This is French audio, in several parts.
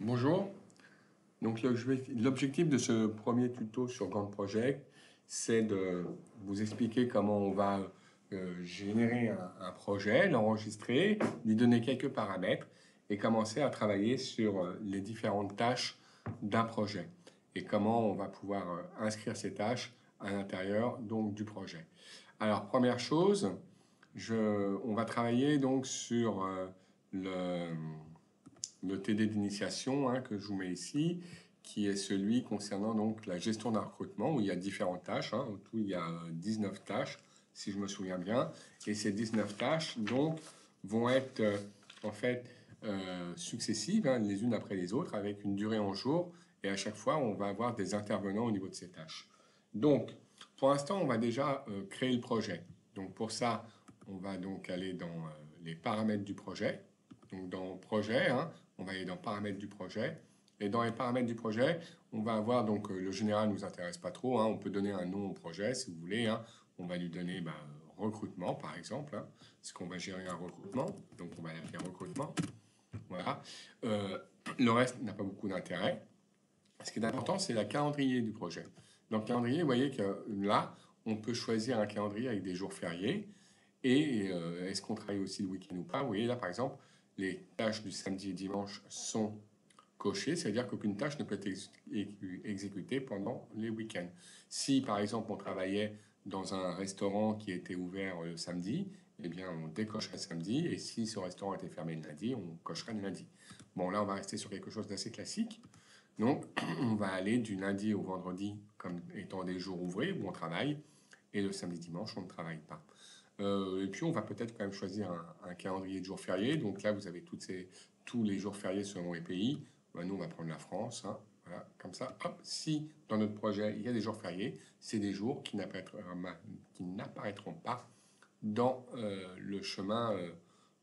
Bonjour. Donc l'objectif de ce premier tuto sur Gantt Project, c'est de vous expliquer comment on va générer un projet, l'enregistrer, lui donner quelques paramètres et commencer à travailler sur les différentes tâches d'un projet et comment on va pouvoir inscrire ces tâches à l'intérieur donc du projet. Alors première chose, on va travailler donc sur le TD d'initiation que je vous mets ici, qui est celui concernant donc la gestion d'un recrutement, où il y a différentes tâches. Au tout, il y a 19 tâches, si je me souviens bien. Et ces 19 tâches, donc, vont être en fait successives, les unes après les autres, avec une durée en jours. Et à chaque fois, on va avoir des intervenants au niveau de ces tâches. Donc, pour l'instant, on va déjà créer le projet. Donc, pour ça, on va donc aller dans les paramètres du projet. Donc, dans projet, on va aller dans paramètres du projet. Et dans les paramètres du projet, on va avoir, donc le général ne nous intéresse pas trop, on peut donner un nom au projet si vous voulez. On va lui donner recrutement par exemple, parce qu'on va gérer un recrutement, donc on va l'appeler recrutement. Voilà. Le reste n'a pas beaucoup d'intérêt. Ce qui est important, c'est la calendrier du projet. Dans le calendrier, vous voyez que là, on peut choisir un calendrier avec des jours fériés. Et est-ce qu'on travaille aussi le week-end ou pas? Vous voyez là, par exemple, les tâches du samedi et dimanche sont cochées, c'est-à-dire qu'aucune tâche ne peut être exécutée pendant les week-ends. Si, par exemple, on travaillait dans un restaurant qui était ouvert le samedi, eh bien, on décocherait samedi, et si ce restaurant était fermé le lundi, on cocherait le lundi. Bon, là, on va rester sur quelque chose d'assez classique. Donc, on va aller du lundi au vendredi comme étant des jours ouvrés où on travaille, et le samedi-dimanche, on ne travaille pas. Et puis, on va peut-être quand même choisir un calendrier de jours fériés. Donc là, vous avez tous les jours fériés selon les pays. Nous, on va prendre la France. Voilà, comme ça, hop, si dans notre projet, il y a des jours fériés, c'est des jours qui n'apparaîtront pas dans le chemin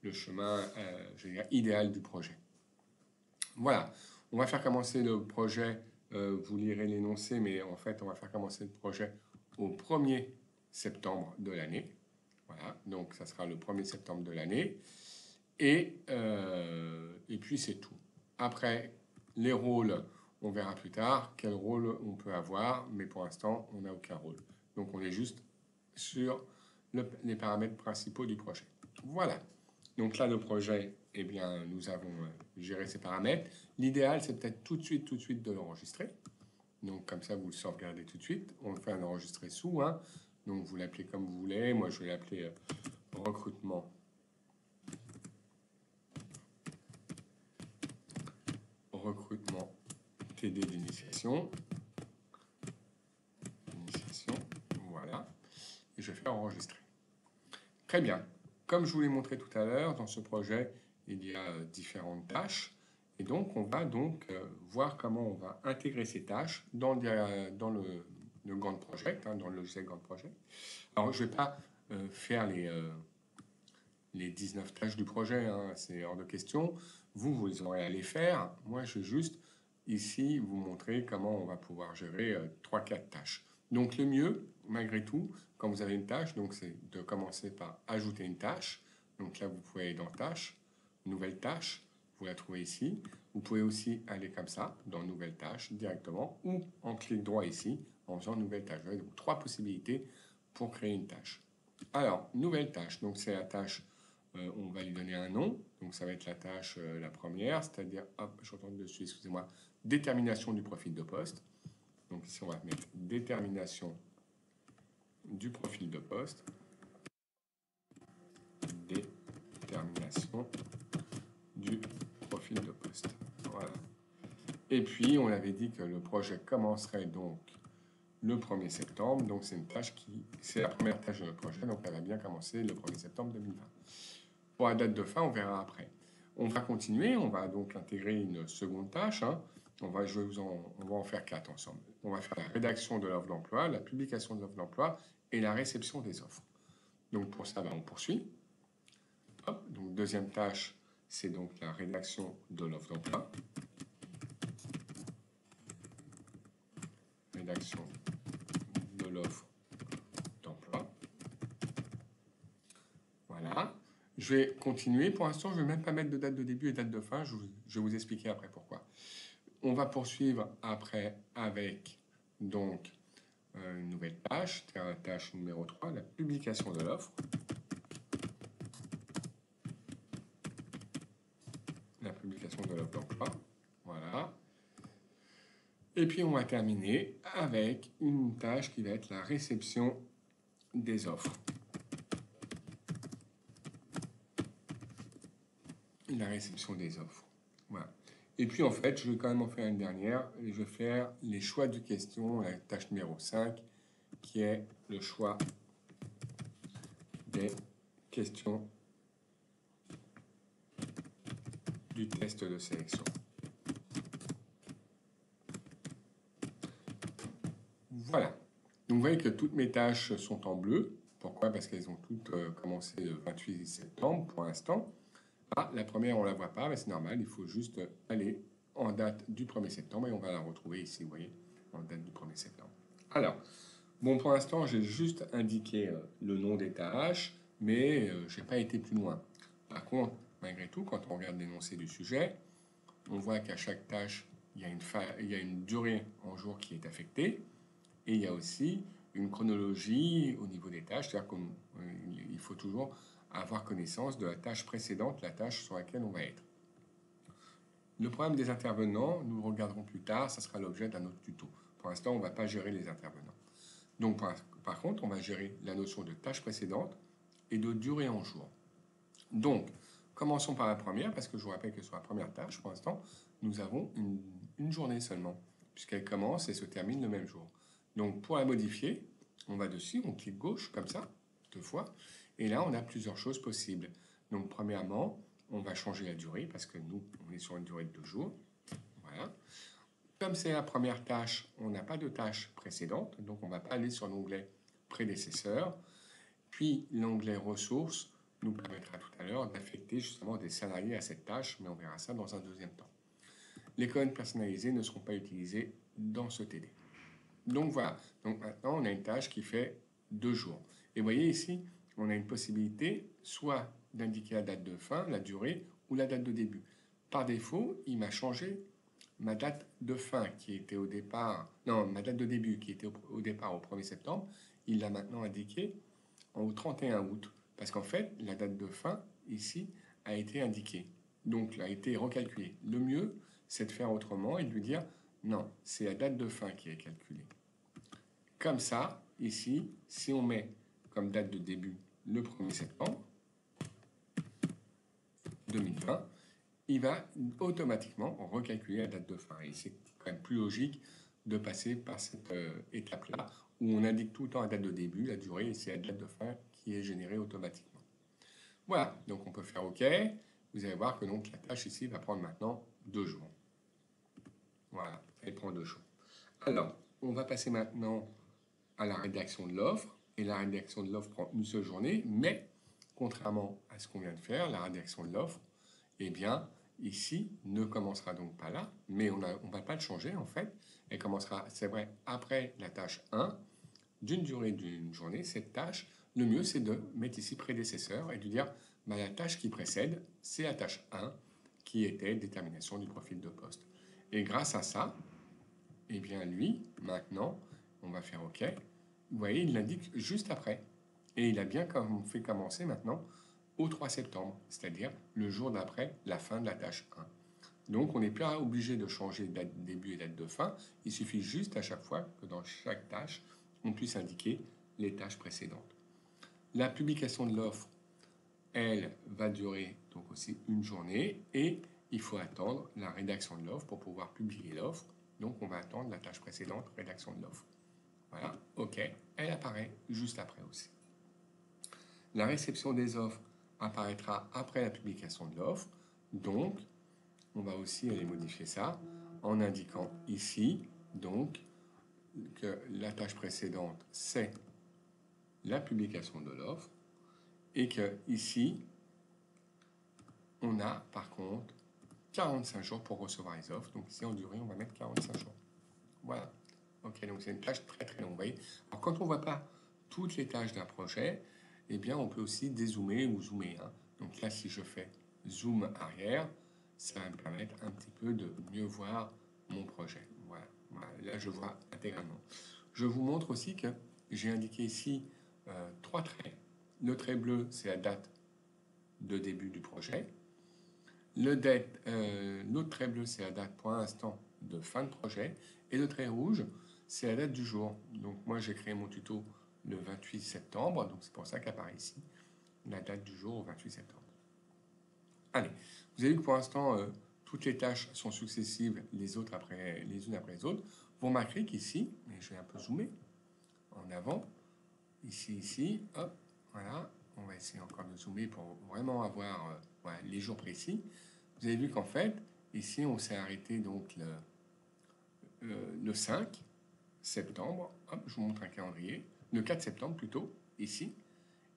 je veux dire, idéal du projet. Voilà, on va faire commencer le projet. Vous lirez l'énoncé, mais en fait, on va faire commencer le projet au 1er septembre de l'année. Voilà, donc ça sera le 1er septembre de l'année. Et puis c'est tout. Après, les rôles, on verra plus tard quel rôle on peut avoir, mais pour l'instant, on n'a aucun rôle. Donc on est juste sur les paramètres principaux du projet. Voilà. Donc là, le projet, eh bien, nous avons géré ces paramètres. L'idéal, c'est peut-être tout de suite de l'enregistrer. Donc comme ça, vous le sauvegardez tout de suite. On fait un enregistré sous. Donc vous l'appelez comme vous voulez. Moi, je vais l'appeler recrutement. Recrutement TD d'initiation. Voilà. Et je vais faire enregistrer. Très bien. Comme je vous l'ai montré tout à l'heure, dans ce projet, il y a différentes tâches. Et donc, on va voir comment on va intégrer ces tâches dans le Gantt Project, dans le logiciel Gantt Project. Alors, je ne vais pas faire les 19 tâches du projet, c'est hors de question. Vous aurez à les faire. Moi, je vais juste ici vous montrer comment on va pouvoir gérer 3-4 tâches. Donc le mieux, malgré tout, quand vous avez une tâche, c'est de commencer par ajouter une tâche. Donc là, vous pouvez aller dans Tâche, Nouvelle tâche, vous la trouvez ici. Vous pouvez aussi aller comme ça, dans Nouvelle tâche directement, ou en clic droit ici, en faisant Nouvelle tâche. Vous avez donc 3 possibilités pour créer une tâche. Alors, nouvelle tâche, donc c'est la tâche, on va lui donner un nom, donc ça va être la tâche la première, c'est-à-dire, hop, je retourne dessus, excusez-moi, détermination du profil de poste. Donc ici, on va mettre détermination du profil de poste. Détermination du profil de poste. Voilà. Et puis, on avait dit que le projet commencerait donc le 1er septembre. Donc, c'est la première tâche de notre projet. Donc, elle va bien commencer le 1er septembre 2020. Pour la date de fin, on verra après. On va continuer. On va donc intégrer une seconde tâche. On va en faire 4 ensemble. On va faire la rédaction de l'offre d'emploi, la publication de l'offre d'emploi et la réception des offres. Donc, pour ça, on poursuit. Hop, donc, deuxième tâche, c'est donc la rédaction de l'offre d'emploi. Rédaction de l'offre d'emploi. Voilà. Je vais continuer. Pour l'instant, je ne vais même pas mettre de date de début et date de fin. Je vais vous expliquer après pourquoi. On va poursuivre après avec donc une nouvelle tâche, tâche numéro 3, la publication de l'offre. La publication de l'offre d'emploi. Voilà. Et puis on va terminer avec une tâche qui va être la réception des offres. La réception des offres. Voilà. Et puis en fait, je vais quand même en faire une dernière. Je vais faire les choix de questions, la tâche numéro 5, qui est le choix des questions du test de sélection. Voilà. Donc vous voyez que toutes mes tâches sont en bleu. Pourquoi? Parce qu'elles ont toutes commencé le 28 septembre pour l'instant. Ah, la première, on ne la voit pas, mais c'est normal. Il faut juste aller en date du 1er septembre et on va la retrouver ici, vous voyez, en date du 1er septembre. Alors, bon, pour l'instant, j'ai juste indiqué le nom des tâches, mais je n'ai pas été plus loin. Par contre, malgré tout, quand on regarde l'énoncé du sujet, on voit qu'à chaque tâche, il y a une durée en jours qui est affectée, et il y a aussi une chronologie au niveau des tâches, c'est-à-dire qu'il faut toujours avoir connaissance de la tâche précédente, la tâche sur laquelle on va être. Le problème des intervenants, nous le regarderons plus tard, ça sera l'objet d'un autre tuto. Pour l'instant, on ne va pas gérer les intervenants. Donc, par contre, on va gérer la notion de tâche précédente et de durée en jours. Donc, commençons par la première, parce que je vous rappelle que sur la première tâche, pour l'instant, nous avons une journée seulement, puisqu'elle commence et se termine le même jour. Donc, pour la modifier, on va dessus, on clique gauche, comme ça, 2 fois, et là, on a plusieurs choses possibles. Donc, premièrement, on va changer la durée, parce que nous, on est sur une durée de 2 jours. Voilà. Comme c'est la première tâche, on n'a pas de tâche précédente, donc on ne va pas aller sur l'onglet prédécesseur. Puis l'onglet ressources nous permettra tout à l'heure d'affecter justement des salariés à cette tâche, mais on verra ça dans un deuxième temps. Les colonnes personnalisées ne seront pas utilisées dans ce TD. Donc voilà, donc maintenant on a une tâche qui fait 2 jours. Et vous voyez ici, on a une possibilité soit d'indiquer la date de fin, la durée, ou la date de début. Par défaut, il m'a changé ma date de fin qui était au départ, non, ma date de début qui était au départ au 1er septembre, il l'a maintenant indiqué au 31 août, parce qu'en fait, la date de fin, ici, a été indiquée. Donc, a été recalculée. Le mieux, c'est de faire autrement et de lui dire, non, c'est la date de fin qui est calculée. Comme ça, ici, si on met comme date de début le 1er septembre 2020, il va automatiquement recalculer la date de fin. Et c'est quand même plus logique de passer par cette étape-là, où on indique tout le temps la date de début, la durée, et c'est la date de fin qui est générée automatiquement. Voilà, donc on peut faire OK. Vous allez voir que donc la tâche ici va prendre maintenant 2 jours. Voilà, elle prend 2 jours. Alors, on va passer maintenant à la rédaction de l'offre. Et la rédaction de l'offre prend une seule journée, mais contrairement à ce qu'on vient de faire, la rédaction de l'offre, eh bien, ici, ne commencera donc pas là, mais on ne va pas le changer en fait. Elle commencera, c'est vrai, après la tâche 1, d'une durée d'une journée. Cette tâche, le mieux, c'est de mettre ici prédécesseur et de dire bah, la tâche qui précède, c'est la tâche 1, qui était détermination du profil de poste. Et grâce à ça, eh bien lui, maintenant, on va faire OK. Vous voyez, il l'indique juste après. Et il a bien fait commencer maintenant au 3 septembre, c'est-à-dire le jour d'après la fin de la tâche 1. Donc on n'est plus obligé de changer date de début et date de fin. Il suffit juste à chaque fois que dans chaque tâche, on puisse indiquer les tâches précédentes. La publication de l'offre, elle, va durer donc aussi une journée et il faut attendre la rédaction de l'offre pour pouvoir publier l'offre. Donc on va attendre la tâche précédente, rédaction de l'offre. Voilà, OK, elle apparaît juste après aussi. La réception des offres apparaîtra après la publication de l'offre. Donc, on va aussi aller modifier ça en indiquant ici, donc, que la tâche précédente, c'est la publication de l'offre et que ici, on a par contre 45 jours pour recevoir les offres. Donc ici, en durée, on va mettre 45 jours. Voilà. Ok, donc c'est une tâche très très longue. Vous voyez. Alors quand on ne voit pas toutes les tâches d'un projet, eh bien on peut aussi dézoomer ou zoomer. Donc là, si je fais zoom arrière, ça va me permettre un petit peu de mieux voir mon projet. Voilà, là je vois intégralement. Je vous montre aussi que j'ai indiqué ici 3 traits. Le trait bleu, c'est la date de début du projet. L'autre trait bleu, c'est la date pour l'instant de fin de projet. Et le trait rouge, c'est la date du jour. Donc moi, j'ai créé mon tuto le 28 septembre, donc c'est pour ça qu'apparaît ici la date du jour au 28 septembre. Allez, vous avez vu que pour l'instant, toutes les tâches sont successives les unes après les autres. Vous remarquerez qu'ici, et je vais un peu zoomer en avant, ici, hop, voilà, on va essayer encore de zoomer pour vraiment avoir voilà, les jours précis. Vous avez vu qu'en fait, ici, on s'est arrêté donc le 5 septembre, hop, je vous montre un calendrier, le 4 septembre plutôt, ici,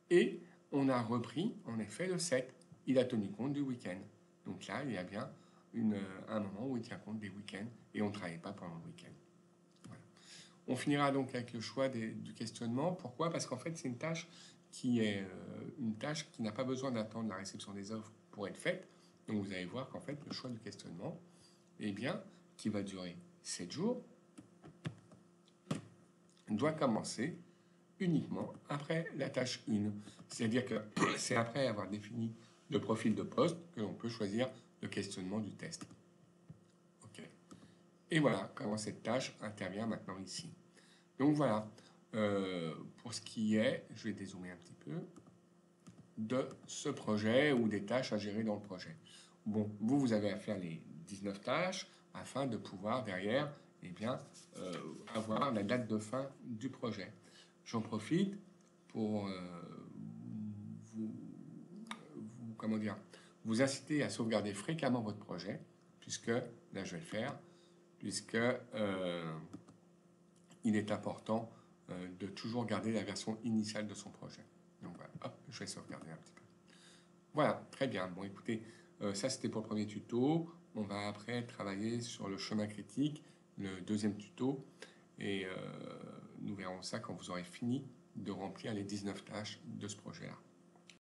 et on a repris en effet le 7. Il a tenu compte du week-end. Donc là, il y a bien un moment où il tient compte des week-ends et on ne travaille pas pendant le week-end. Voilà. On finira donc avec le choix du questionnement. Pourquoi? Parce qu'en fait, c'est une tâche qui n'a pas besoin d'attendre la réception des offres pour être faite. Donc vous allez voir qu'en fait, le choix du questionnement, eh bien, qui va durer 7 jours, doit commencer uniquement après la tâche 1. C'est-à-dire que c'est après avoir défini le profil de poste que l'on peut choisir le questionnement du test. OK. Et voilà comment cette tâche intervient maintenant ici. Donc voilà, pour ce qui est, je vais dézoomer un petit peu, de ce projet ou des tâches à gérer dans le projet. Bon, vous avez à faire les 19 tâches afin de pouvoir derrière eh bien, avoir la date de fin du projet. J'en profite pour vous inciter à sauvegarder fréquemment votre projet, puisque, là je vais le faire, puisque il est important de toujours garder la version initiale de son projet. Donc voilà, hop, je vais sauvegarder un petit peu. Voilà, très bien. Bon, écoutez, ça c'était pour le premier tuto. On va après travailler sur le chemin critique, le deuxième tuto, et nous verrons ça quand vous aurez fini de remplir les 19 tâches de ce projet-là.